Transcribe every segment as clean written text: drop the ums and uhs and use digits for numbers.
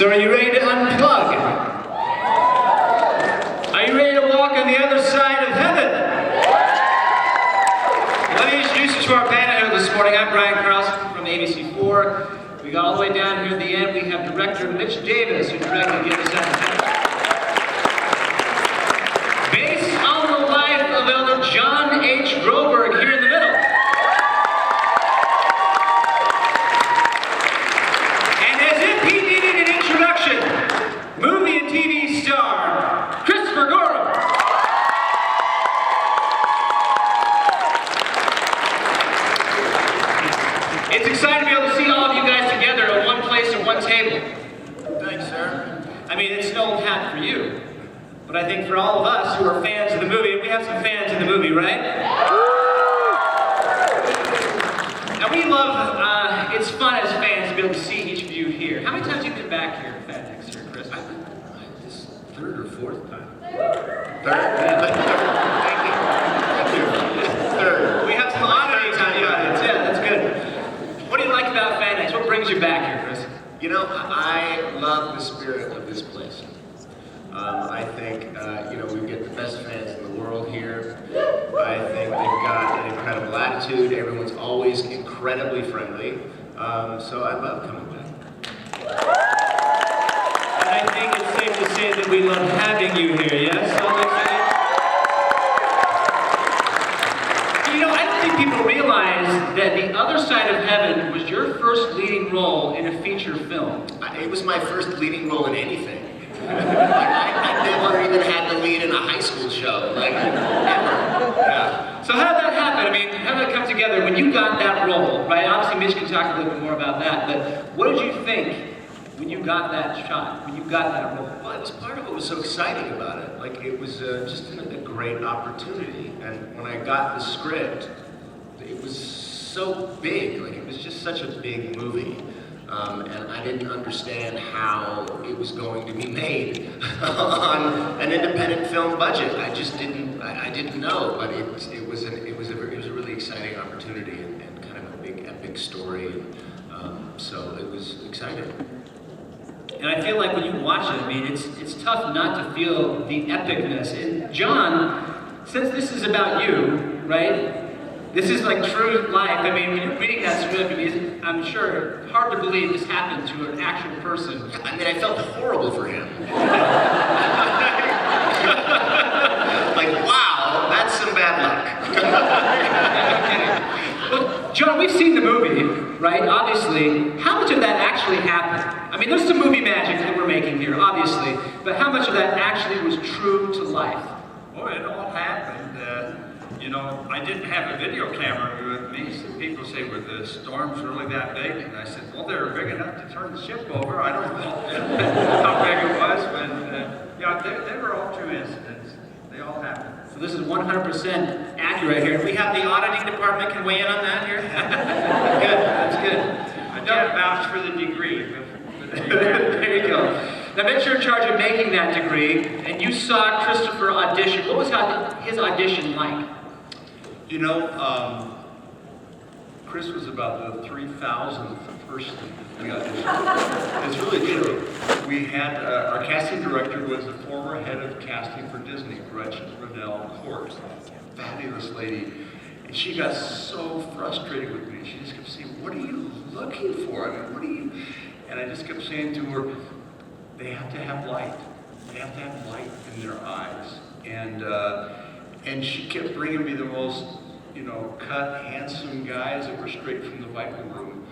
So are you ready to unplug? Are you ready to walk on the other side of heaven? Let me introduce you to our panel here this morning. I'm Brian Carlson from ABC4. We got all the way down here at the end. We have director Mitch Davis, who directed the other side of heaven. Based on the life of Elder John H. Groberg here in the middle. And as if he needed an introduction, movie and TV star Gorham. It's exciting to be able to see all of you guys together at one place at one table. Thanks, sir. I mean, it's an old hat for you, but I think for all of us who are fans of the movie, and we have some fans in the movie, right? And we love, it's fun as fans to be able to see each of you here. How many times have you been back here at FanX here, Chris? This third or fourth time. Third? Thank you. Third. We have some oddities on the audience. Yeah, that's good. What do you like about FanX? What brings you back here, Chris? You know, I love the spirit of this place. I think, we get the best fans in the world here. I think they've got an incredible attitude. Everyone's always incredibly friendly. So I love coming back. And I think it's safe to say that we love having you here, yes? I don't think people realize that The Other Side of Heaven was your first leading role in a feature film. It was my first leading role in anything. I never even had to lead in a high school show, like, ever. Yeah. So how did that happen? I mean, how did that come together when you got that role, right? Obviously, Mitch can talk a little bit more about that, but what did you think when you got that shot, when you got that role? Well, it was part of what was so exciting about it. Like, it was just a great opportunity. And when I got the script, it was so big. Like, it was just such a big movie. And I didn't understand how it was going to be made on an independent film budget. I just didn't. I didn't know. But it was a really exciting opportunity and kind of a big epic story. So it was exciting. And I feel like when you watch it, I mean, it's tough not to feel the epicness. And John, since this is about you, right? This is like true life. I mean, when you're reading that script, I'm sure hard to believe this happened to an actual person. I mean, I felt horrible for him. Like, wow, that's some bad luck. Well, John, we've seen the movie, right? Obviously, how much of that actually happened? I mean, there's some movie magic that we're making here, obviously, but how much of that actually was true to life? Oh, it all happened. I didn't have a video camera with me, so people say, were the storms really that big? And I said, well, they were big enough to turn the ship over. I don't know how big it was, but they were all true incidents. They all happened. So this is 100% accurate here. We have the auditing department can weigh in on that here. Good, that's good. I don't vouch for the degree. There you go. Now, Mitch, you're in charge of making that degree, and you saw Christopher audition. What was his audition like? Chris was about the 3,000th person we auditioned. It's really true. We had, our casting director was the former head of casting for Disney, Gretchen Riddell Court. Fabulous lady. And she got so frustrated with me. She just kept saying, what are you looking for? I mean, what are you? And I just kept saying to her, they have to have light. They have to have light in their eyes. And she kept bringing me the most, cut, handsome guys that were straight from the Viper room.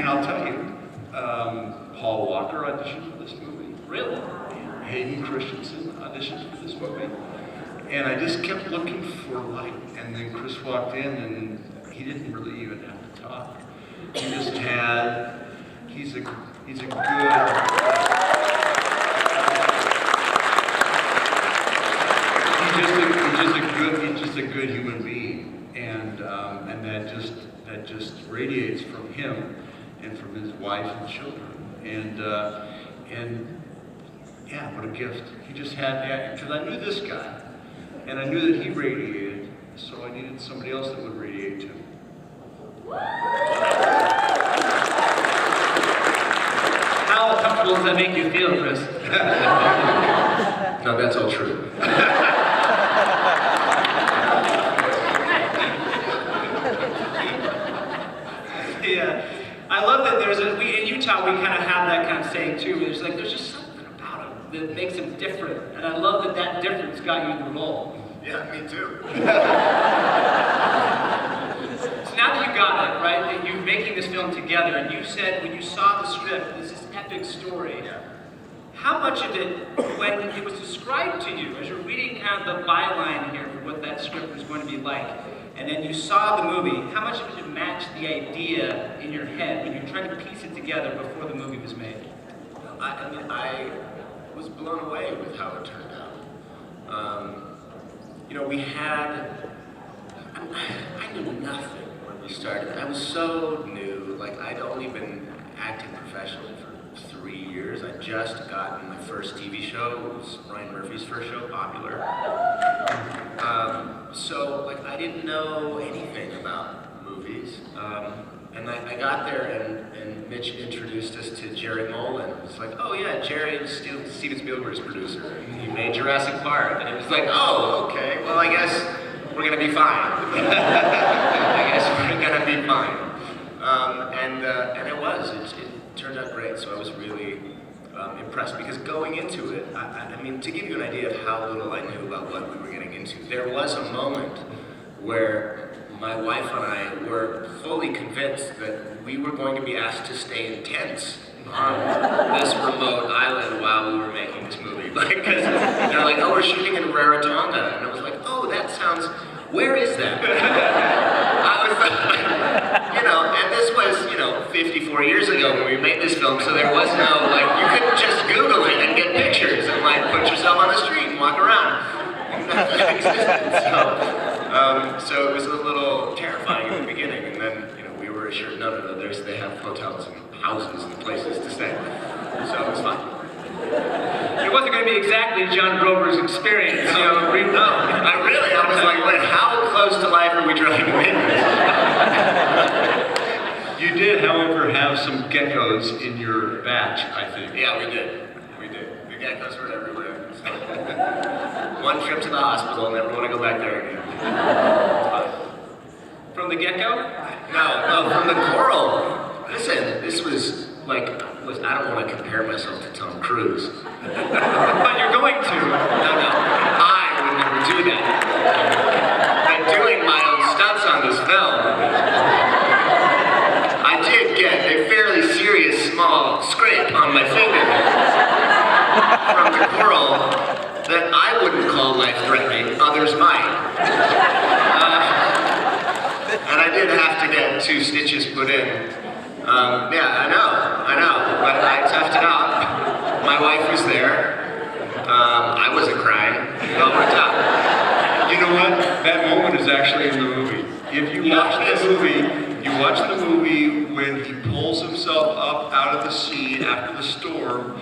I'll tell you, Paul Walker auditioned for this movie. Really? Hayden Christensen auditioned for this movie. And I just kept looking for light. And then Chris walked in and he didn't really even have to talk. He just had, he's a good, he's just a good human being, and that just radiates from him and from his wife and children, and yeah, what a gift. He just had that, because I knew this guy, and I knew that he radiated, so I needed somebody else that would radiate too. does that make you feel, Chris? No, that's all true. Yeah, I love that in Utah we kind of have that kind of saying too. There's just something about him that makes him different, and I love that difference got you the role. Yeah, me too. So now that you got it, right, that you're making this film together, and you said when you saw the script, this is epic story. Yeah. How much of it, when it was described to you, as you're reading kind of the byline here for what that script was going to be like, and then you saw the movie, how much of it matched the idea in your head when you were trying to piece it together before the movie was made? I mean, I was blown away with how it turned out. You know, I knew nothing when we started. I was so new, like I'd only been acting professionally for 3 years. I'd just gotten my first TV show. It was Ryan Murphy's first show, Popular. So, like, I didn't know anything about movies. And I got there and Mitch introduced us to Jerry Molan. It's like, oh yeah, Jerry is Steven Spielberg's producer. He made Jurassic Park. And it was like, oh, okay, well I guess we're gonna be fine. I guess we're gonna be fine. And it was. It turned out great, so I was really impressed because going into it, I mean, to give you an idea of how little I knew about what we were getting into, there was a moment where my wife and I were fully convinced that we were going to be asked to stay in tents on this remote island while we were making this movie. Like, 'cause they're like, oh, we're shooting in Rarotonga. And I was like, oh, that sounds, where is that? I was like, you know, and this was, 54 years ago when we made this film, so there was no, like, you couldn't just Google it and get pictures and, like, put yourself on the street and walk around. That existed. So it was a little terrifying in the beginning, and then, we were assured, no, they have hotels and houses and places to stay. So it was fun. It wasn't going to be exactly John Groberg's experience, No, I was like, wait, how close to life are we trying to make this? You did, however, have some geckos in your batch, I think. Yeah, we did. The geckos were everywhere. So. One trip to the hospital, never want to go back there again. From the get-go? No, from the coral. Listen, this was like, I don't want to compare myself to Tom Cruise. But you're going to. No, I would never do that. I'm doing my own stunts on this film. I did get a fairly serious small scrape on my finger from the coral that I wouldn't call life-threatening, others might. And I did have to get 2 stitches put in. Yeah, I know, but I toughed it out. My wife was there. I wasn't crying. It all worked out. You know what? That moment is actually in the movie. If you watch the movie when he pulls himself up out of the sea after the storm,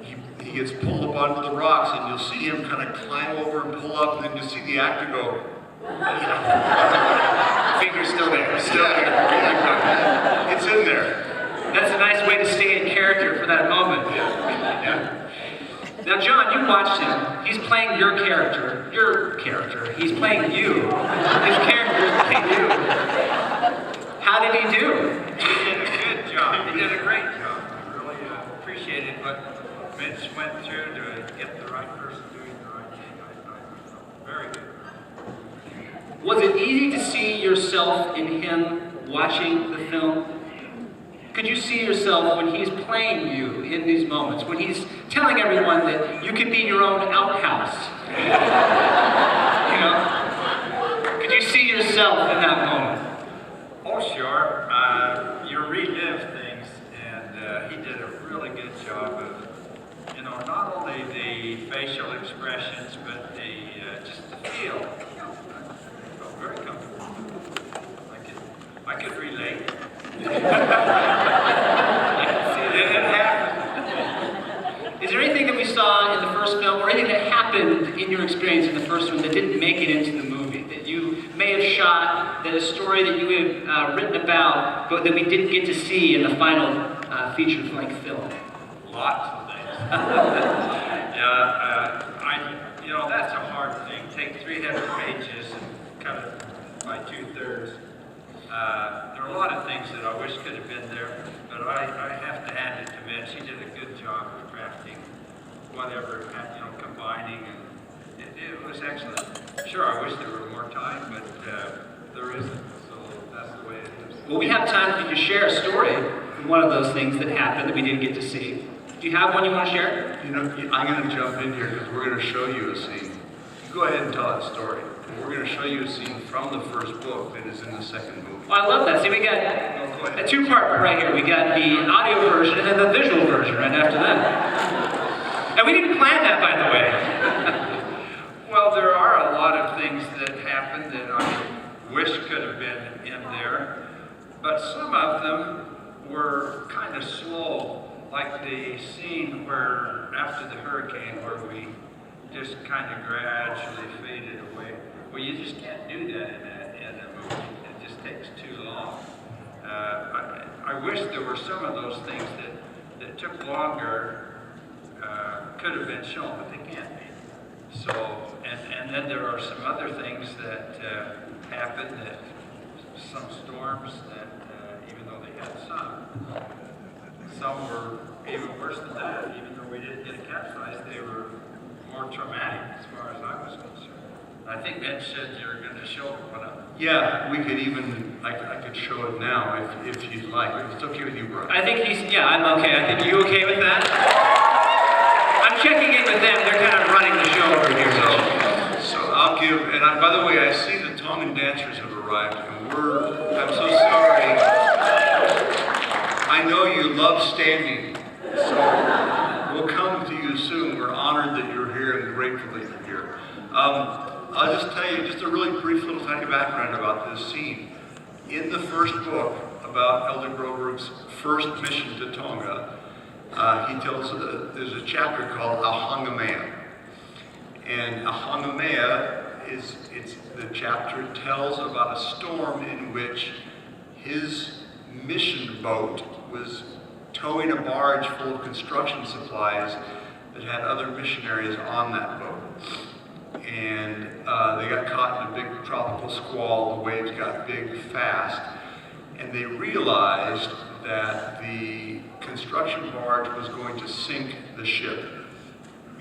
he gets pulled up onto the rocks, and you'll see him kind of climb over and pull up, and then you'll see the actor go, Finger's still there. It's in there. That's a nice way to stay in character for that moment. Yeah. Now, John, you watched him. He's playing your character. Your character. He's playing you. His character is playing you. How did he do? He did a good job. He did a great job. I really appreciated what Mitch went through to get the right person doing the right thing. Very good. Was it easy to see yourself in him watching the film? Could you see yourself when he's playing you in these moments, when he's telling everyone that you can be in your own outhouse? Could you see yourself in that moment? Oh, sure. You relive things, and he did a really good job of, not only the facial expressions, but just the feel. I felt very comfortable. I could relate. Is there anything that we saw in the first film, or anything that happened in your experience in the first one that didn't make it into the movie, that you may have shot, that a story that you have written about, but that we didn't get to see in the final feature-length film? Lots of That's a hard thing. Take 300 pages and cut it by 2/3. There are a lot of things that I wish could have been there, but I have to hand it to Mitch. He did a good job of crafting whatever, combining, and it was excellent. Sure, I wish there were more time, but there isn't, so that's the way it is. Well, we have time for you to share a story from one of those things that happened that we didn't get to see. Do you have one you want to share? I'm going to jump in here because we're going to show you a scene. You go ahead and tell that story. We're going to show you a scene from the first book that is in the second movie. Well, I love that. See, we got a two-part right here. We got the audio version and then the visual version right after that. And we didn't plan that, by the way. Well, there are a lot of things that happened that I wish could have been in there, but some of them were kind of slow. Like the scene where, after the hurricane, where we just kind of gradually faded away. Well, you just can't do that in a movie. It just takes too long. I wish there were some of those things that took longer, could have been shown, but they can't be. So, and then there are some other things that happened, that some storms that, even though they had some were even worse than that. Even though we didn't get a capsize, they were more traumatic as far as I was concerned. I think Ben said you were going to show one of them. Yeah, we could even, I could show it now if you'd like. If it's okay with you, Brooke. I think I'm okay. I think, you okay with that? I'm checking in with them. They're kind of running the show over here. So I'll give, and by the way, I see the Tongan dancers have arrived, and I'm so sorry. I know you love standing, so we'll come to you soon. We're honored that you're here and grateful that you're here. I'll just tell you just a really brief little tiny background about this scene. In the first book about Elder Groberg's first mission to Tonga, he tells, there's a chapter called Ahangamea. And Ahangamea the chapter tells about a storm in which his mission boat was towing a barge full of construction supplies that had other missionaries on that boat. And they got caught in a big tropical squall. The waves got big fast. And they realized that the construction barge was going to sink the ship.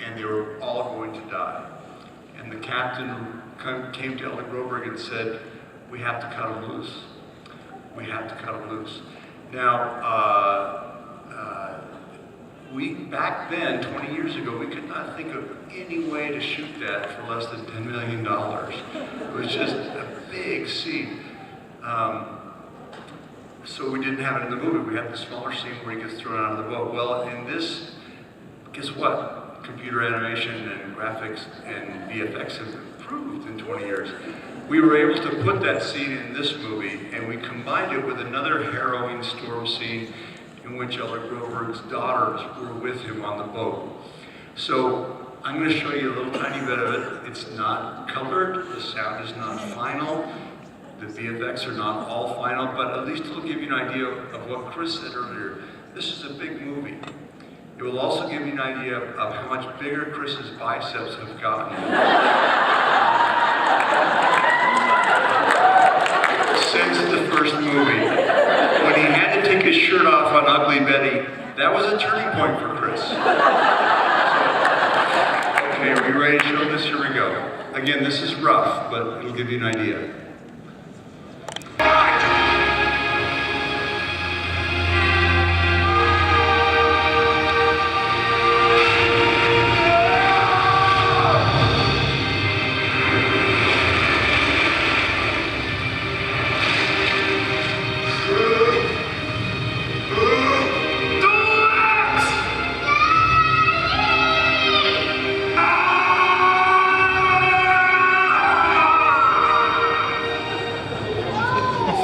And they were all going to die. And the captain came to Elder Groberg and said, "We have to cut them loose. We have to cut them loose." Now, back then, 20 years ago, we could not think of any way to shoot that for less than $10 million. It was just a big scene. So we didn't have it in the movie. We had the smaller scene where he gets thrown out of the boat. Well, in this, guess what? Computer animation and graphics and VFX have improved in 20 years. We were able to put that scene in this movie, and we combined it with another harrowing storm scene in which Elder Groberg's daughters were with him on the boat. So I'm going to show you a little tiny bit of it. It's not colored, the sound is not final, the VFX are not all final, but at least it'll give you an idea of what Chris said earlier. This is a big movie. It will also give you an idea of how much bigger Chris's biceps have gotten since the first movie. When he had to take his shirt off on Ugly Betty, that was a turning point for Chris. Okay, are we ready to show this? Here we go. Again, this is rough, but it'll give you an idea.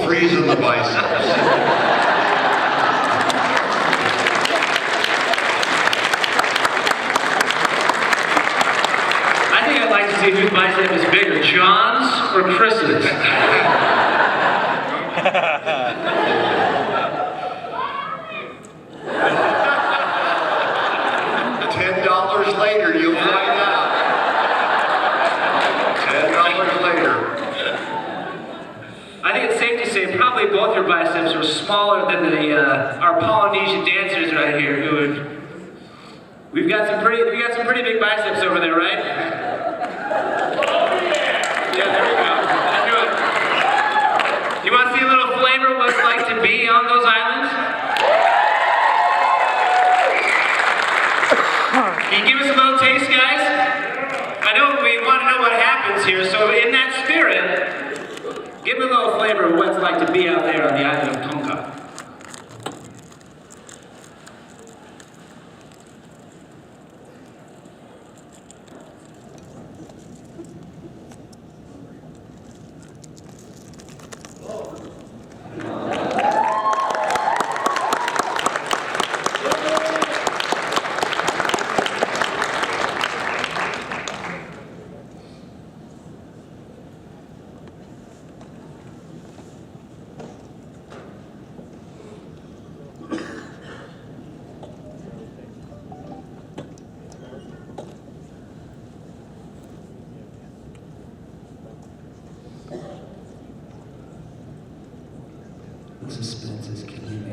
Freeze on the biceps. I think I'd like to see whose bicep is bigger, John's or Chris's. their biceps were smaller than our Polynesian dancers right here. We got some pretty big biceps over there, right? Yeah, there we go. Let's do it. You want to see a little flavor of what it's like to be on those islands? Can you give us a little taste, guys? I know we want to know what happens here, so in that spirit, give me a little flavor of what it's like to be out there on the island of Tonga. Suspense is killing me.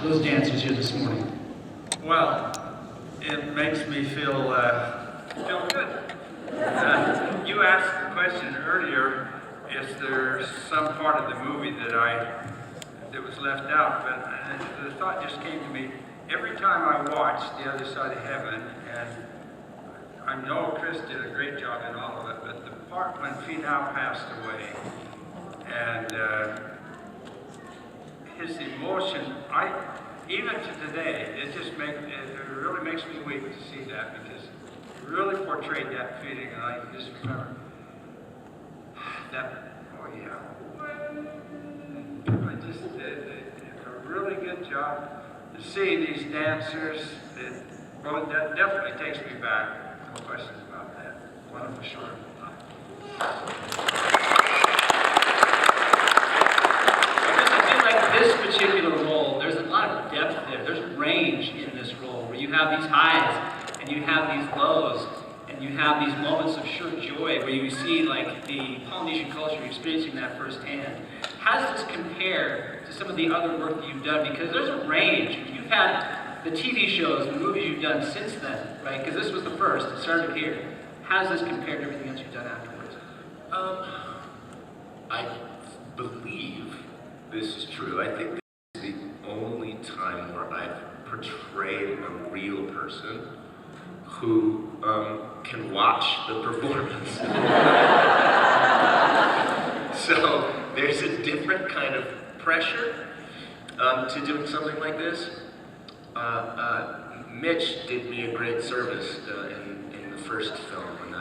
Those dancers here this morning? Well, it makes me feel good. You asked the question earlier, is there some part of the movie that was left out? But the thought just came to me every time I watch The Other Side of Heaven, and I know Chris did a great job in all of it, but the part when Finau passed away, and his emotion, even to today, it really makes me weep to see that, because it really portrayed that feeling, and I just remember that, oh yeah. I just did a really good job to see these dancers, well, it definitely takes me back. No questions about that. Wonderful short. This particular role, there's a lot of depth there. There's range in this role where you have these highs and you have these lows and you have these moments of sure joy where you see like the Polynesian culture, experiencing that firsthand. How does this compare to some of the other work that you've done? Because there's a range. You've had the TV shows, the movies you've done since then, right? Because this was the first, it started here. How does this compare to everything else you've done afterwards? I believe this is true. I think this is the only time where I've portrayed a real person who can watch the performance. So there's a different kind of pressure to doing something like this. Mitch did me a great service in the first film when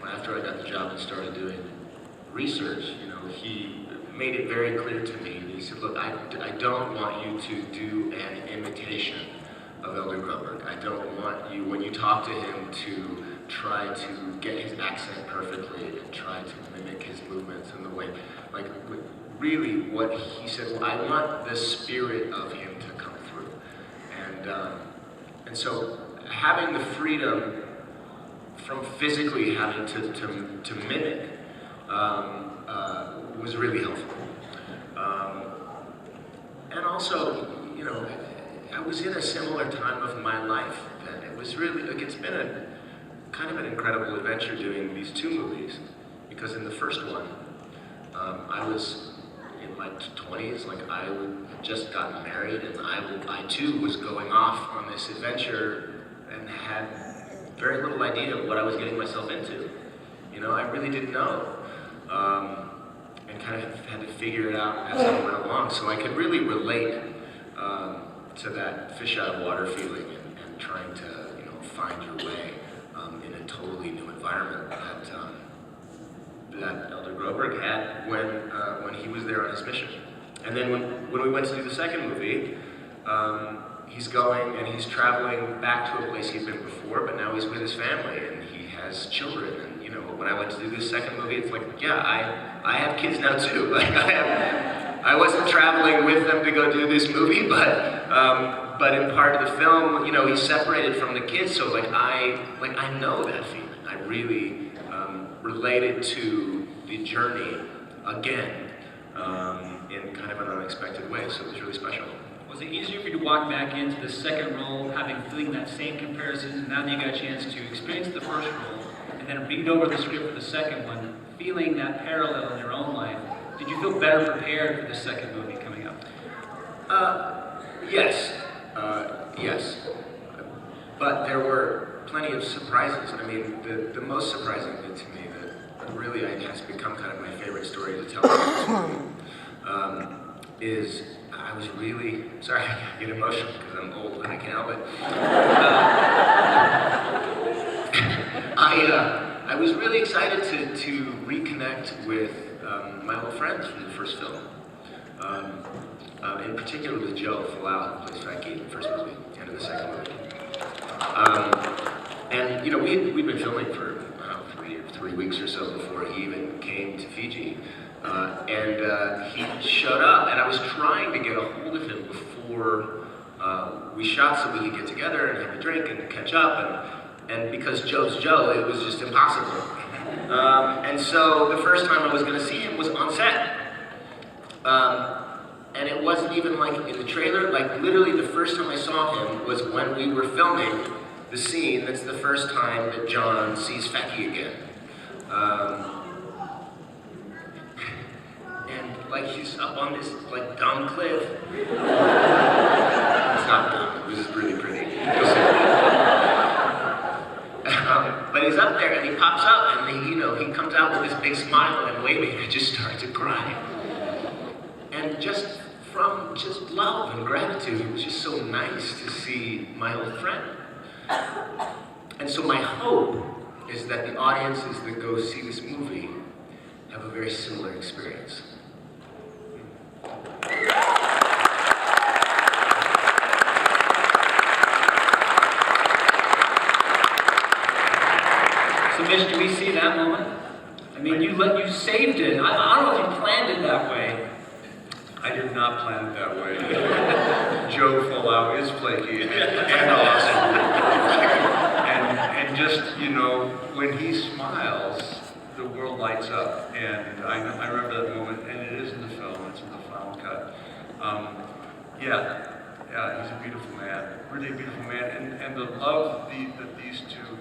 after I got the job and started doing research. He made it very clear to me. He said, look, I don't want you to do an imitation of Elder Groberg. I don't want you, when you talk to him, to try to get his accent perfectly and try to mimic his movements and the way, like, really what he said, well, I want the spirit of him to come through. And so having the freedom from physically having to mimic was really helpful. And also, I was in a similar time of my life then. It was really, like, it's been a kind of an incredible adventure doing these two movies, because in the first one, I was in my 20s, like I had just gotten married, and I too was going off on this adventure and had very little idea of what I was getting myself into. I really didn't know. And kind of had to figure it out as I went along. So I could really relate to that fish out of water feeling and trying to, find your way in a totally new environment that Elder Groberg had when he was there on his mission. And then when we went to do the second movie, he's going and he's traveling back to a place he'd been before, but now he's with his family and he has children. And when I went to do this second movie, it's like, yeah, I have kids now too. Like I wasn't traveling with them to go do this movie, but in part of the film, he's separated from the kids, so I know that feeling. I really related to the journey again in kind of an unexpected way, so it was really special. Was it easier for you to walk back into the second role, feeling that same comparison, now that you got a chance to experience the first role, and then read over the script for the second one, feeling that parallel in your own life? Did you feel better prepared for the second movie coming up? Yes. Yes. But there were plenty of surprises. I mean, the most surprising thing to me that really has become kind of my favorite story to tell about this movie, is I was really, sorry, I get emotional because I'm old and I can't help it. I was really excited to reconnect with my old friends from the first film. In particular with Joe Falau, who plays Frankie in the first movie and in the second movie. And we'd been filming for 3 weeks or so before he even came to Fiji. And he showed up, and I was trying to get a hold of him before we shot so we could get together and have a drink and catch up. And because Joe's Joe, it was just impossible. And so the first time I was going to see him was on set. And it wasn't even like in the trailer, like literally the first time I saw him was when we were filming the scene that's the first time that John sees Fecky again. And like he's up on this like dumb cliff. It's not dumb, it was really pretty. But he's up there and he pops up and he comes out with this big smile and waving, and I just started to cry. And just from just love and gratitude, it was just so nice to see my old friend. And so my hope is that the audiences that go see this movie have a very similar experience. Mitch, do we see that moment? I mean, you saved it. I don't know if you planned it that way. I did not plan it that way. Joe Folau is flaky and awesome. And just, you know, when he smiles, the world lights up. And I remember that moment, and it is in the film, it's in the final cut. Yeah, he's a beautiful man, really a beautiful man. And the love that these two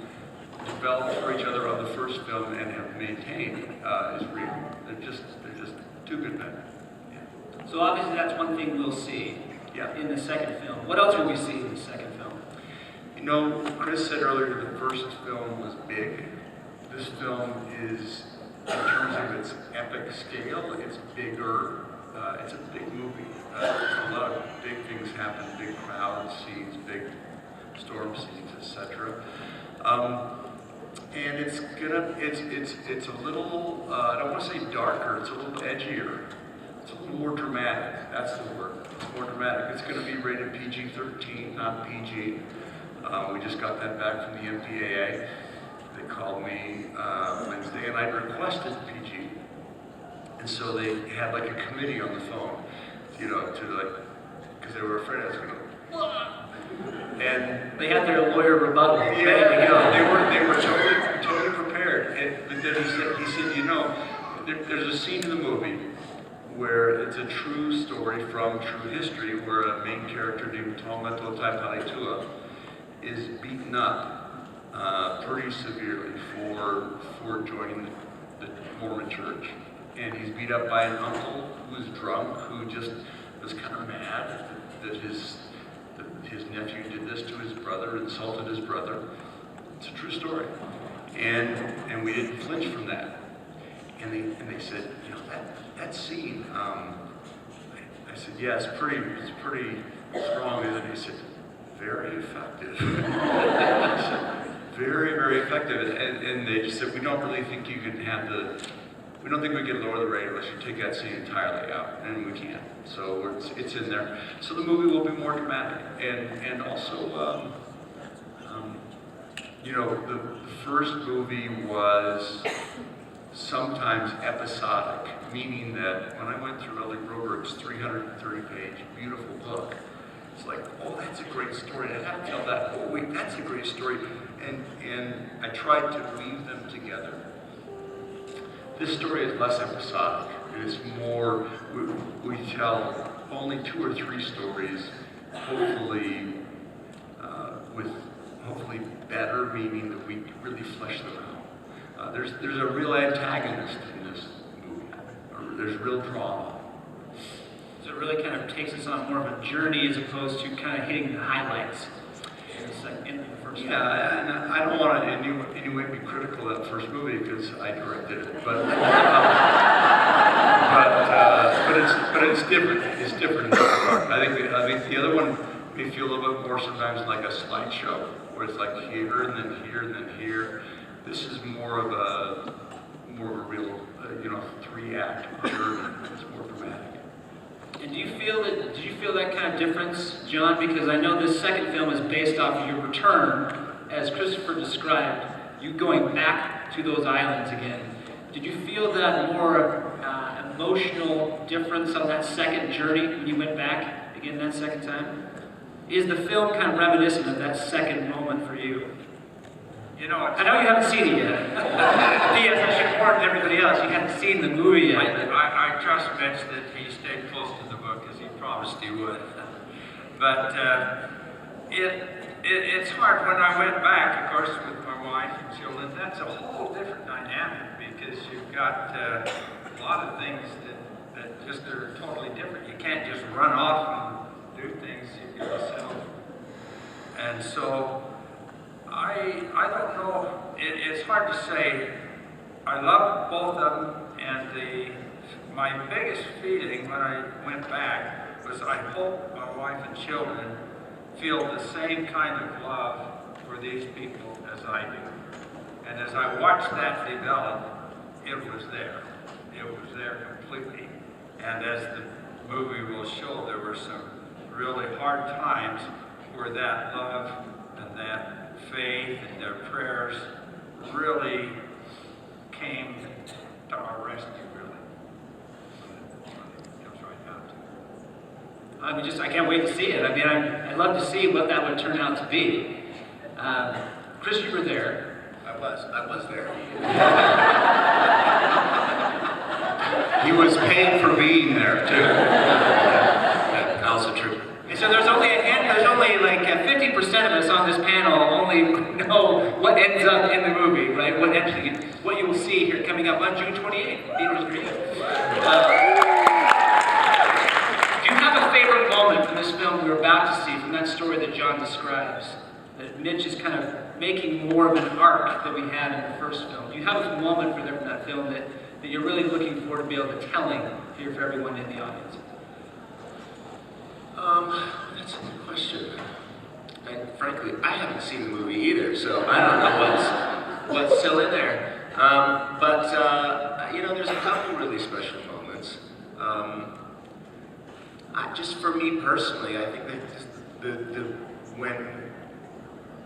developed for each other on the first film and have maintained is real. They're just two good men. So obviously that's one thing we'll see in the second film. What else will we see in the second film? You know, Chris said earlier the first film was big. This film is, in terms of its epic scale, it's bigger. It's a big movie. A lot of big things happen, big crowd scenes, big storm scenes, etc. And it's a little, I don't want to say darker, it's a little edgier. It's a little more dramatic, that's the word. It's more dramatic. It's going to be rated PG-13, not PG. We just got that back from the MPAA. They called me Wednesday and I'd requested PG. And so they had like a committee on the phone, you know, because they were afraid I was going to and they had their lawyer rebuttal. Yeah, they were totally prepared. But then he said, you know, there's a scene in the movie where it's a true story from true history, where a main character named Taumato Taipaletua is beaten up pretty severely for joining the Mormon church. And he's beat up by an uncle who's drunk, who just was kind of mad that his nephew did this to his brother, insulted his brother. It's a true story. And we didn't flinch from that. And they said, you know, that scene, I said, yeah, it's pretty strong, isn't it? He said, very effective. I said, very, very effective. And they just said, we don't really think you can we don't think we can lower the rate unless you take that scene entirely out, and we can't. So it's in there. So the movie will be more dramatic, and also, you know, the first movie was sometimes episodic, meaning that when I went through Elder Groberg's 330-page beautiful book, it's like, oh, that's a great story. I have to tell that. Oh, wait, that's a great story, and I tried to weave them together. This story is less episodic. It's more, we tell only 2 or 3 stories, hopefully with hopefully better, meaning that we really flesh them out. There's a real antagonist in this movie. There's real drama. So it really kind of takes us on more of a journey as opposed to kind of hitting the highlights in the first film. Yeah, and I don't want to in any way be critical of that first movie because I directed it, but it's different. It's different in that regard. I think the other one may feel a little bit more sometimes like a slideshow, where it's like here and then here and then here. This is more of a real, 3-act journey. It's more dramatic. And did you feel that kind of difference, John? Because I know this second film is based off of your return, as Christopher described, you going back to those islands again. Did you feel that more emotional difference on that second journey when you went back again that second time? Is the film kind of reminiscent of that second moment for you? You know, I know you haven't seen it yet. P.S. I should warn everybody else, you haven't seen the movie yet. I trust Mitch that he stayed close to the book as he promised he would. But it's hard. When I went back, of course, with my wife and children, that's a whole different dynamic because you've got a lot of things that just are totally different. You can't just run off and do things yourself. And so I don't know. It's hard to say. I love both of them, and my biggest feeling when I went back was I hope my wife and children feel the same kind of love for these people as I do. And as I watched that develop, it was there. It was there completely. And as the movie will show, there were some really hard times where that love and that faith and their prayers really came to our rescue, really. It comes right down to it. I can't wait to see it. I mean, I'd love to see what that would turn out to be. Chris, you were there. I was there. He was paid for being there too. Yeah, also true. And so there's only like 50% of us on this panel only know what ends up in the movie, right? What you will see here coming up on June 28th. Theaters Green. Do you have a favorite moment from this film we're about to see, from that story that John describes? That Mitch is kind of making more of an arc that we had in the first film. Do you have a moment from that film that you're really looking forward to be able to telling here for everyone in the audience? That's a good question. And frankly, I haven't seen the movie either, so I don't know what's still in there. But you know, there's a couple really special moments. Just for me personally, I think that when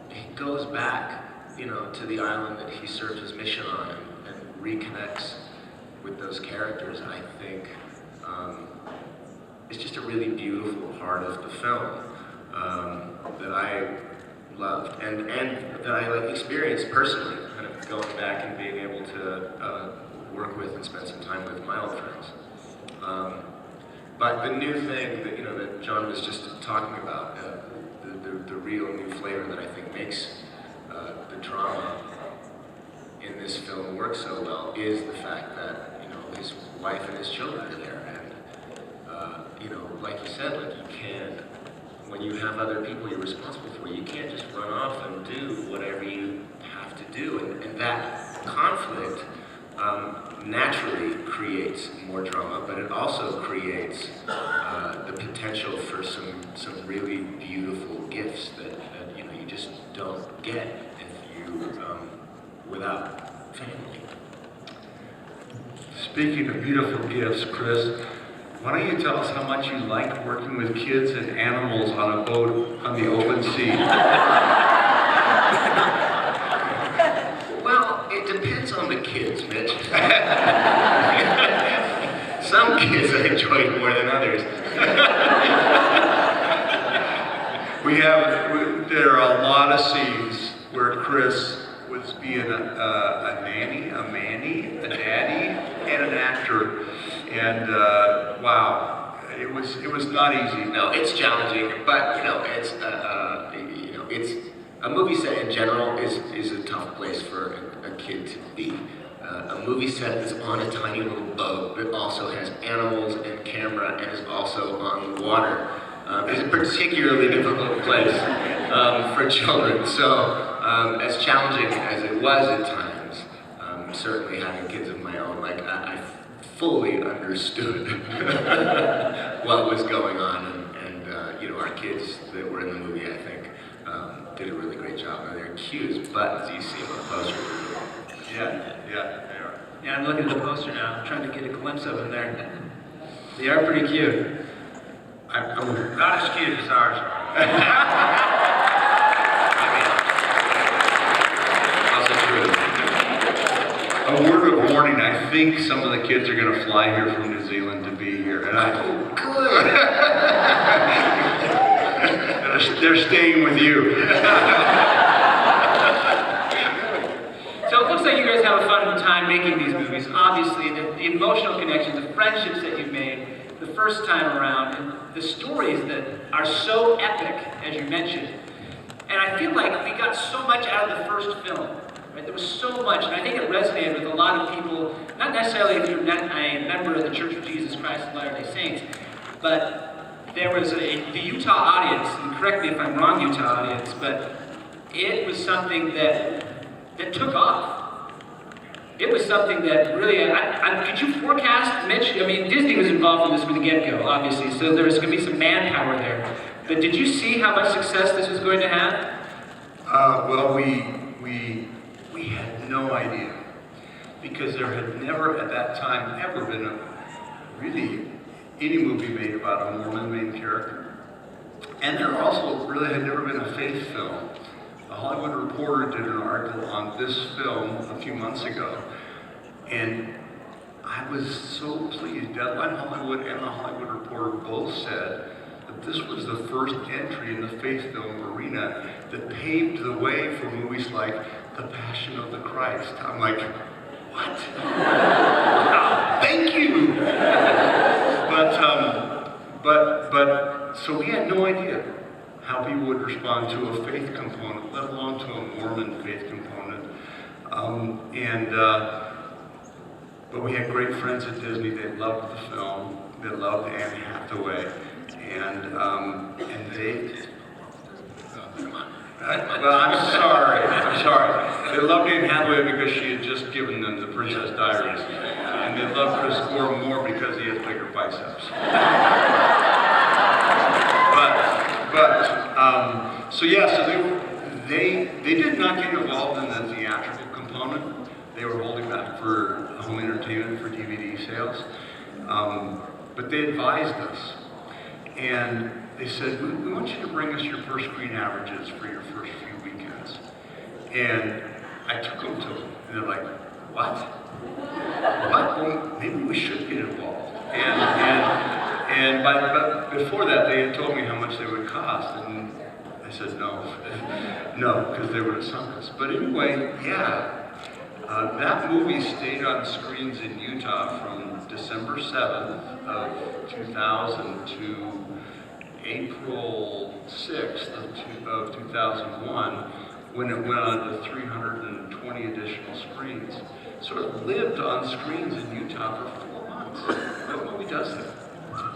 he goes back, you know, to the island that he served his mission on and reconnects with those characters, I think it's just a really beautiful part of the film that I loved and that I experienced personally, kind of going back and being able to work with and spend some time with my old friends. But the new thing that that John was just talking about, the real new flavor that I think makes the drama in this film work so well is the fact that his wife and his children are there, and like you said, like you can't, when you have other people you're responsible for, you can't just run off and do whatever you have to do, and that conflict naturally creates more drama, but it also creates the potential for some really beautiful gifts that you just don't get if you without family. Speaking of beautiful gifts, Chris, why don't you tell us how much you like working with kids and animals on a boat on the open sea? Well, it depends on the kids, Mitch. Some kids I enjoyed more than others. There are a lot of scenes where Chris was being a nanny, a manny, a daddy, and an actor. And wow, it was not easy. No, it's challenging, but it's it's a movie set in general is a tough place for a kid to be. A movie set that's on a tiny little boat that also has animals and camera and is also on water is a particularly difficult place for children. So as challenging as it was at times, certainly having kids of my own, like I fully understood what was going on, and our kids that were in the movie, I think, did a really great job. Now they're cute as buttons, you see on the poster. Yeah, they are. Yeah, I'm looking at the poster now. I'm trying to get a glimpse of them there. They are pretty cute. I'm not as cute as ours are. A word of warning, I think some of the kids are going to fly here from New Zealand to be here. And Good. they're staying with you. So it looks like you guys have a fun time making these movies. Obviously, the emotional connection, the friendships that you've made the first time around, and the stories that are so epic, as you mentioned. And I feel like we got so much out of the first film. Right? There was so much, and I think it resonated with a lot of people, not necessarily if you're not a member of the Church of Jesus Christ of Latter-day Saints, but there was the Utah audience, and correct me if I'm wrong, Utah audience, but it was something that took off. It was something that really, could you forecast, Mitch? I mean, Disney was involved in this from the get-go, obviously, so there was going to be some manpower there. But did you see how much success this was going to have? Well, we had no idea, because there had never at that time ever been really any movie made about a Mormon main character. And there also really had never been a faith film The Hollywood Reporter did an article on this film a few months ago, and I was so pleased. Deadline Hollywood and the Hollywood Reporter both said that this was the first entry in the faith film arena that paved the way for movies like The Passion of the Christ. I'm like, what? Wow, thank you! But, so we had no idea how people would respond to a faith component, let alone to a Mormon faith component. But we had great friends at Disney. They loved the film. They loved Anne Hathaway, and they. Well, I'm sorry. They loved Anne Hathaway because she had just given them the Princess Diaries, and they loved Chris Gorham more because he has bigger biceps. So they did not get involved in the theatrical component. They were holding back for home entertainment, for DVD sales. But they advised us. And they said, we want you to bring us your per screen averages for your first few weekends. And I took them to them. And they're like, what? What? Well, maybe we should get involved. But before that, they had told me how much they would cost. And I said no. No, because they would have sunk us. But anyway, yeah. That movie stayed on screens in Utah from December 7th of 2000 to April 6th of 2001, when it went on to 320 additional screens. So it lived on screens in Utah for 4 months. That movie does that.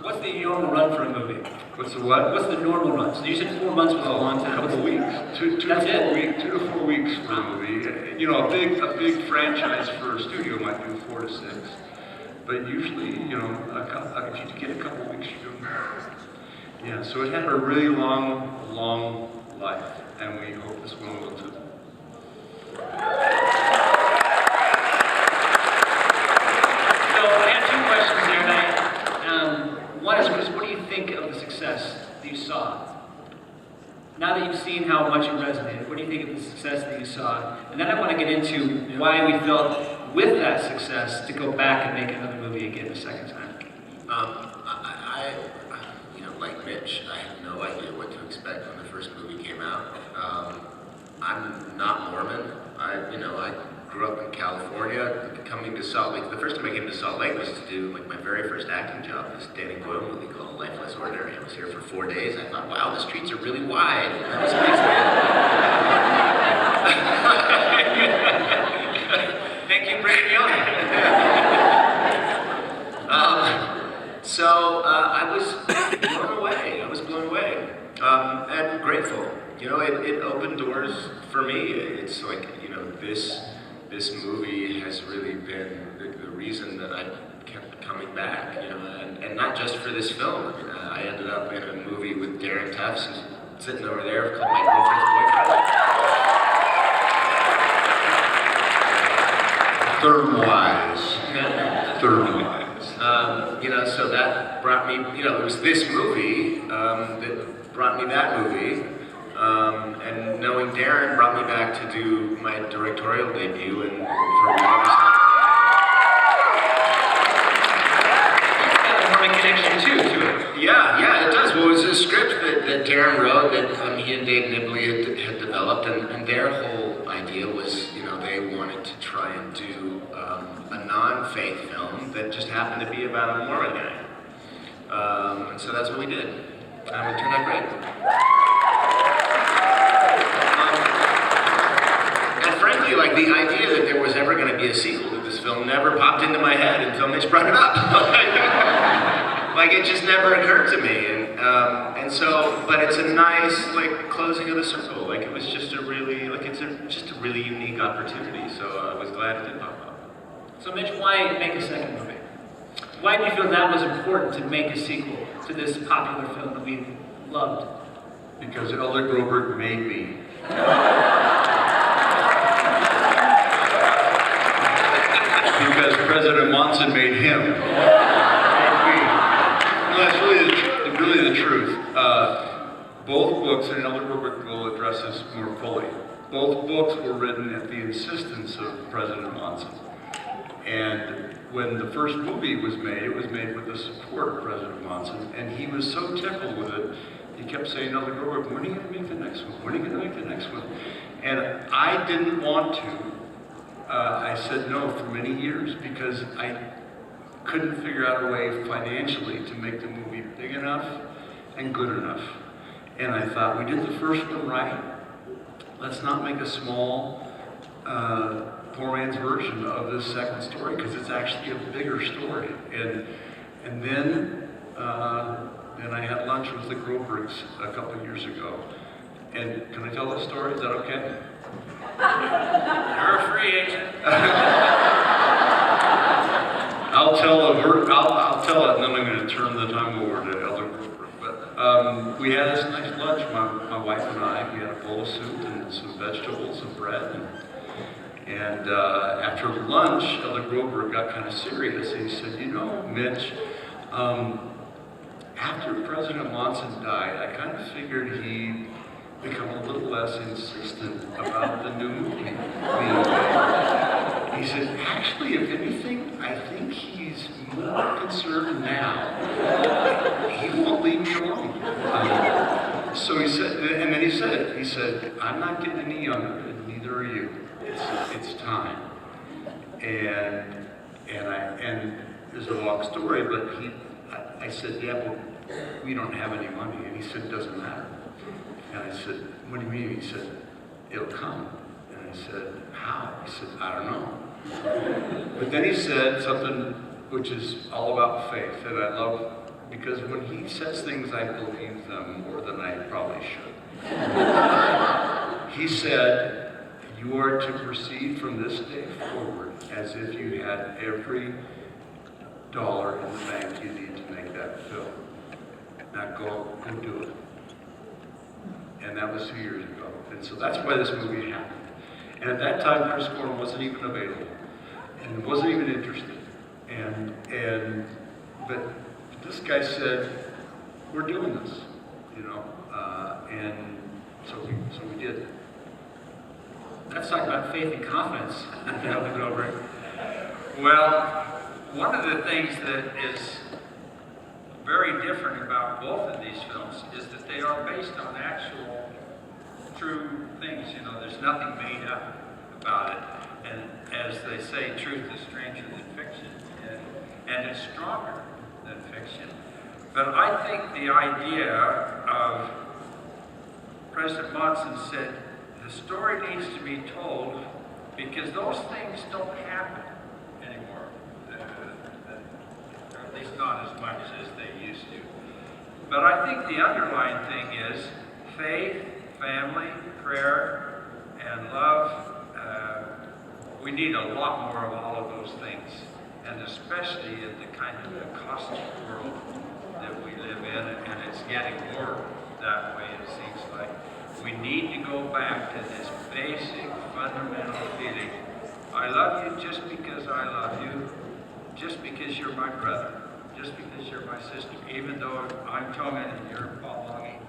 What's the normal run for a movie? What's the what? What's the normal run? So you said 4 months was a long time. A couple of weeks. Two to four weeks for a movie. You know, a big franchise for a studio might do 4 to 6. But usually, you know, if you get a couple of weeks, you do more. Yeah, so it had a really long life, and we hope this one will too. So I have 2 questions there tonight. One is, Chris, what do you think of the success that you saw? Now that you've seen how much it resonated, what do you think of the success that you saw? And then I want to get into why we felt, with that success, to go back and make another movie again the second time. Like Mitch, I had no idea what to expect when the first movie came out. I'm not Mormon. I grew up in California. Coming to Salt Lake, the first time I came to Salt Lake was to do my very first acting job, this Danny Boyle movie called Life Less Ordinary. I was here for 4 days. I thought, wow, the streets are really wide. That was amazing. Thank you for bringing me on. So I was blown away. And grateful. You know, it opened doors for me. It's like, this movie has really been the reason that I kept coming back. And not just for this film. I mean, I ended up in a movie with Darren Tufts, who's sitting over there, called My Girlfriend's Boyfriend. Thermwise. So that brought me, it was this movie that brought me that movie. And knowing Darren brought me back to do my directorial debut and for Mormon connection too to it. Yeah, it does. Well, it was a script that Darren wrote that he and Dave Nibley had developed, and their whole idea was, they wanted to try and do a non-faith film that just happened to be about a Mormon guy. And so that's what we did. And it turned out great. And frankly, like, the idea that there was ever going to be a sequel to this film never popped into my head until Mitch brought it up. Like, it just never occurred to me. And so, but it's a nice, closing of the circle. Like, it was just a really, just a really unique opportunity. So I was glad it did pop up. So Mitch, why make a second movie? Why do you feel that was important to make a sequel to this popular film that we loved? Because Elder Groberg made me. Because President Monson made him. No, that's really the truth. both books, and Elder Groberg will address this more fully, both books were written at the insistence of President Monson. And when the first movie was made, it was made with the support of President Monson, and he was so tickled with it, he kept saying, Elder Groberg, when are you going to make the next one? When are you going to make the next one? And I didn't want to. I said no for many years because I couldn't figure out a way financially to make the movie big enough and good enough. And I thought, we did the first one right. Let's not make a small, poor man's version of this second story because it's actually a bigger story. And then I had lunch with the Grobergs a couple of years ago. And can I tell the story? Is that okay? You're a free agent. I'll tell it, and then I'm going to turn the time over to Elder Groberg. But we had this nice lunch, my wife and I. We had a bowl of soup and some vegetables and bread. And after lunch, Elder Groberg got kind of serious. He said, you know, Mitch, after President Monson died, I kind of figured he'd become a little less insistent about the new movie being made. He said, actually, if anything, I think he's more concerned now. He won't leave me alone. So he said, and then he said it. He said, I'm not getting any younger, and neither are you. It's time. And there's a long story, but I said, yeah, well, we don't have any money. And he said, it doesn't matter. And I said, what do you mean? He said, it'll come. And I said, how? He said, I don't know. But then he said something which is all about faith, and I love, because when he says things, I believe them more than I probably should. He said, you are to proceed from this day forward as if you had every dollar in the bank you need to make that film. Now go do it. And that was 2 years ago. And so that's why this movie happened. And at that time, Chris Gorham wasn't even available. And wasn't even interested. But this guy said, we're doing this, you know. And so we did. Let's talk about faith and confidence, Elder Groberg. Well, one of the things that is very different about both of these films is that they are based on actual true things. You know, there's nothing made up about it. And as they say, truth is stranger than fiction, and it's stronger than fiction. But I think the idea of President Monson said, the story needs to be told because those things don't happen anymore, or at least not as much as they used to. But I think the underlying thing is faith, family, prayer, and love. We need a lot more of all of those things, and especially in the kind of the caustic world that we live in, and it's getting more that way, it seems like. We need to go back to this basic, fundamental feeling. I love you just because I love you, just because you're my brother, just because you're my sister, even though I'm Tongan and you're Paulongi,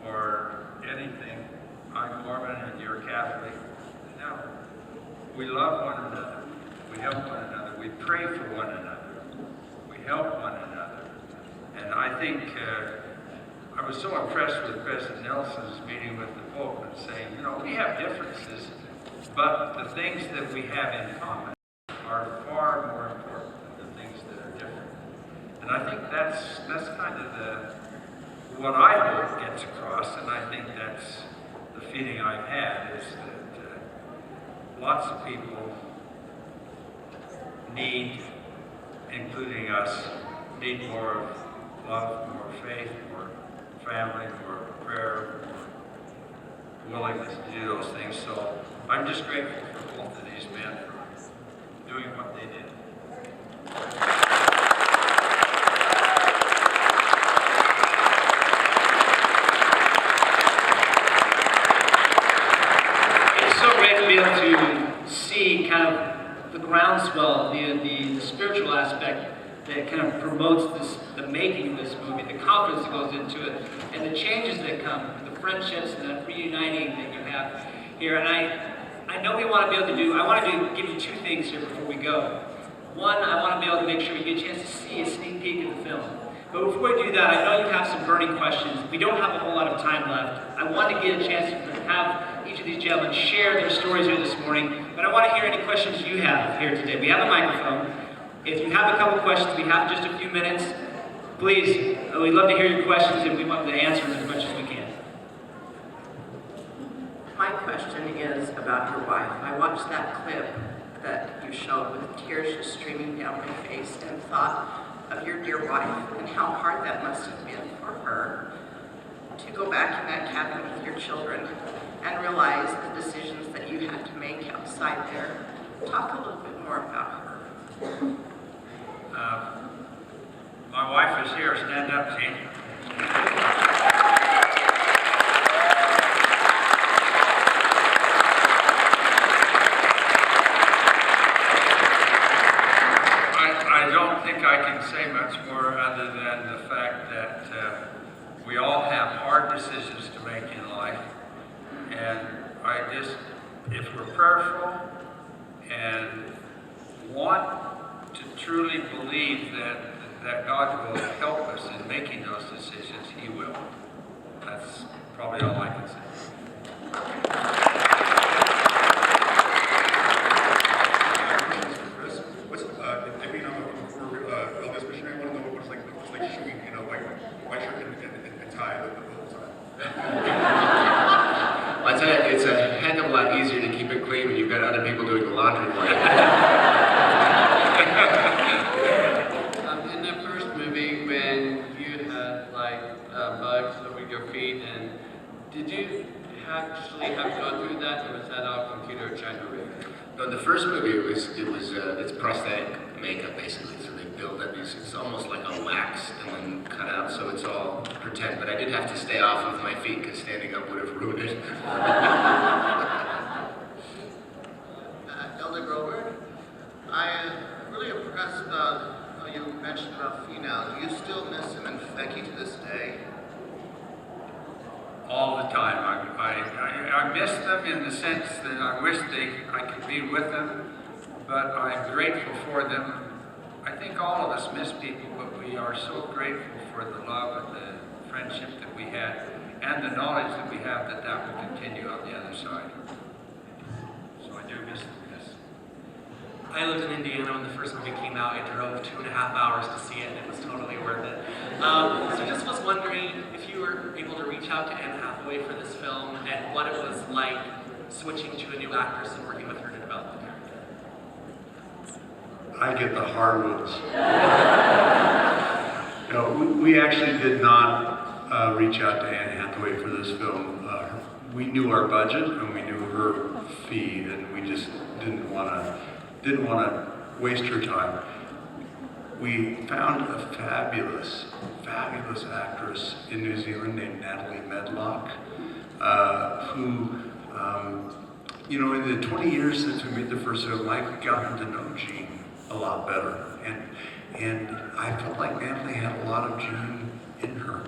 or anything, I'm Mormon and you're Catholic. No, we love one another, we help one another, we pray for one another, we help one another. And I think I was so impressed with President Nelson's meeting with the Pope and saying, you know, we have differences, but the things that we have in common are far more important than the things that are different. And I think that's kind of what I hope gets across, and I think that's the feeling I've had, is that lots of people need, including us, need more of love, more faith, more family, more prayer, more willingness to do those things. So I'm just grateful for both of these men for doing what they did. It's so great to be able to see kind of the groundswell, the spiritual aspect that kind of promotes the making of this movie, the confidence that goes into it, and the changes that come, the friendships and the reuniting that you have here. And I know we want to be able to do, I want to give you two things here before we go. One, I want to be able to make sure you get a chance to see a sneak peek of the film. But before we do that, I know you have some burning questions. We don't have a whole lot of time left. I want to get a chance to have each of these gentlemen share their stories here this morning, but I want to hear any questions you have here today. We have a microphone. If you have a couple questions, we have just a few minutes. Please, we'd love to hear your questions and we want to answer them as much as we can. My question is about your wife. I watched that clip that you showed with tears just streaming down my face and thought of your dear wife and how hard that must have been for her to go back in that cabin with your children and realize the decisions that you had to make outside there. Talk a little bit more about her. My wife is here. Stand up, Gene. I don't think I can say much more other than the fact that we all have hard decisions to make in life. And if we're prayerful and want to truly believe that God will help us in making those decisions, He will. That's probably all I can say. Elvis missionary, I want to know what it's like shooting, white shirt and tie the whole time. I tell you, it's a heck of a lot easier to keep it clean when you've got other people doing the laundry for you. In the first movie, when you had bugs over your feet, and did you actually have to go through that, or was that all computer generated? No, in the first movie, it's prosthetic makeup basically. So they build up these, it's almost like a wax and then cut out, so it's all pretend. But I did have to stay off with my feet because standing up would have ruined it. Elder Groberg, I am really impressed about how you mentioned about Finau. Do you still miss him and Becky to this day? All the time. I miss them in the sense that I wish I could be with them, but I'm grateful for them. I think all of us miss people, but we are so grateful for the love and the friendship that we had, and the knowledge that we have that will continue on the other side. So I do miss them, yes. I lived in Indiana when the first movie came out. I drove 2.5 hours to see it, and it was totally worth it. So just was wondering if you were able to reach out to Anne Hathaway for this film and what it was like switching to a new actress and working with her to develop the character. I get the hard ones. We actually did not reach out to Anne Hathaway for this film. We knew our budget and we knew her fee, and we just didn't want to waste her time. We found a fabulous actress in New Zealand named Natalie Medlock, who, in the 20 years since we made the first film, I've gotten to know Jean a lot better, and I felt like Natalie had a lot of Jean in her,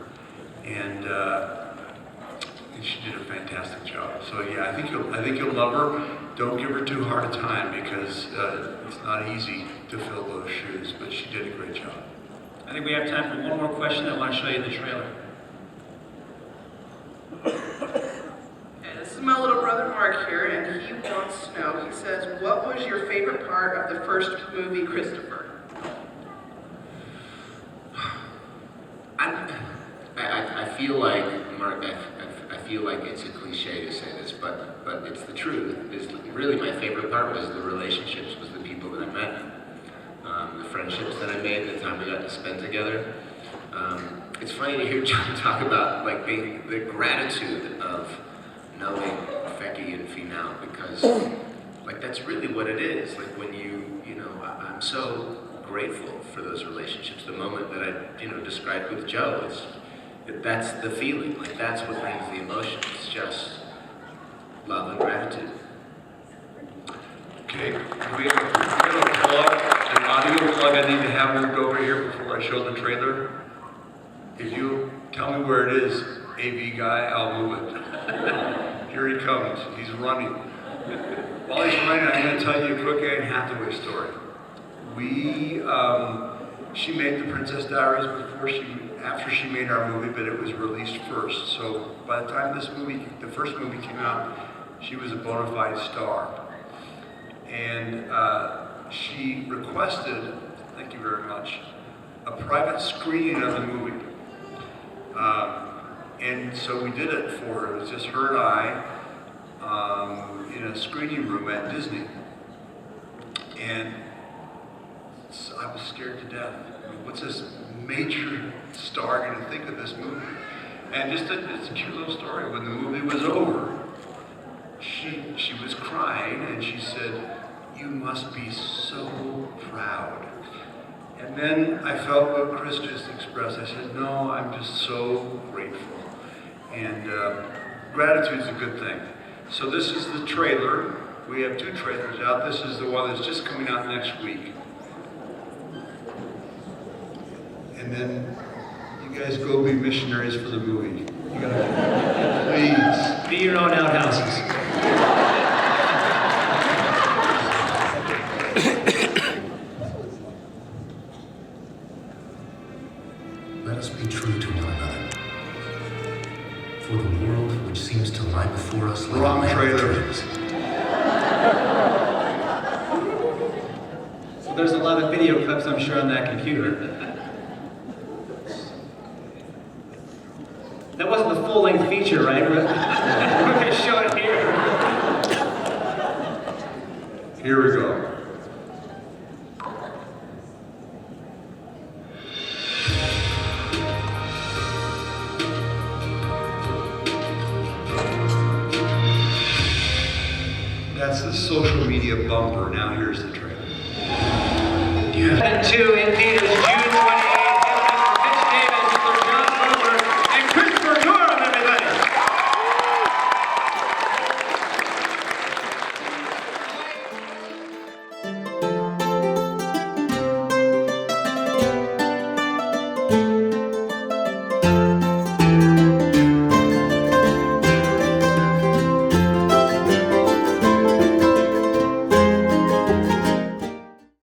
and she did a fantastic job. So yeah, I think you'll love her. Don't give her too hard a time because it's not easy to fill those shoes, but she did a great job. I think we have time for one more question. I want to show you the trailer. And this is my little brother Mark here, and he wants to know, he says, what was your favorite part of the first movie, Christopher? I feel like, Mark, I feel like it's a cliche to say this, but it's the truth. Really my favorite part was the relationships with the people that I met, the friendships that I made, the time we got to spend together. It's funny to hear John talk about the gratitude of knowing Becky and Finau, because that's really what it is. Like when I'm so grateful for those relationships. The moment that I described with Joe that's the feeling. That's what brings the emotion. It's just love and gratitude. Okay, we have a plug, an audio plug I need to have moved over here before I show the trailer. he comes. He's running. While he's running, I'm going to tell you a quick Anne Hathaway story. She made The Princess Diaries after she made our movie, but it was released first. So by the time the first movie came out, she was a bona fide star. And she requested, thank you very much, a private screening of the movie. And so we did it for her. It was just her and I in a screening room at Disney. And so I was scared to death. What's this major star going to think of this movie? And it's a cute little story. When the movie was over, she was crying and she said, "You must be so proud." And then I felt what Chris just expressed. I said, "No, I'm just so grateful." And gratitude is a good thing. So this is the trailer. We have 2 trailers out. This is the one that's just coming out next week. And then you guys go be missionaries for the movie. You gotta, please. Be your own outhouses. Let us be true to one another. For the world which seems to lie before us like Wrong a land of trailer. dreams. So there's a lot of video clips, I'm sure, on that computer. That wasn't the full-length feature, right? We're going to show it here. Here we go. That's the social media bumper. Now here's the trailer. And 2 in theaters June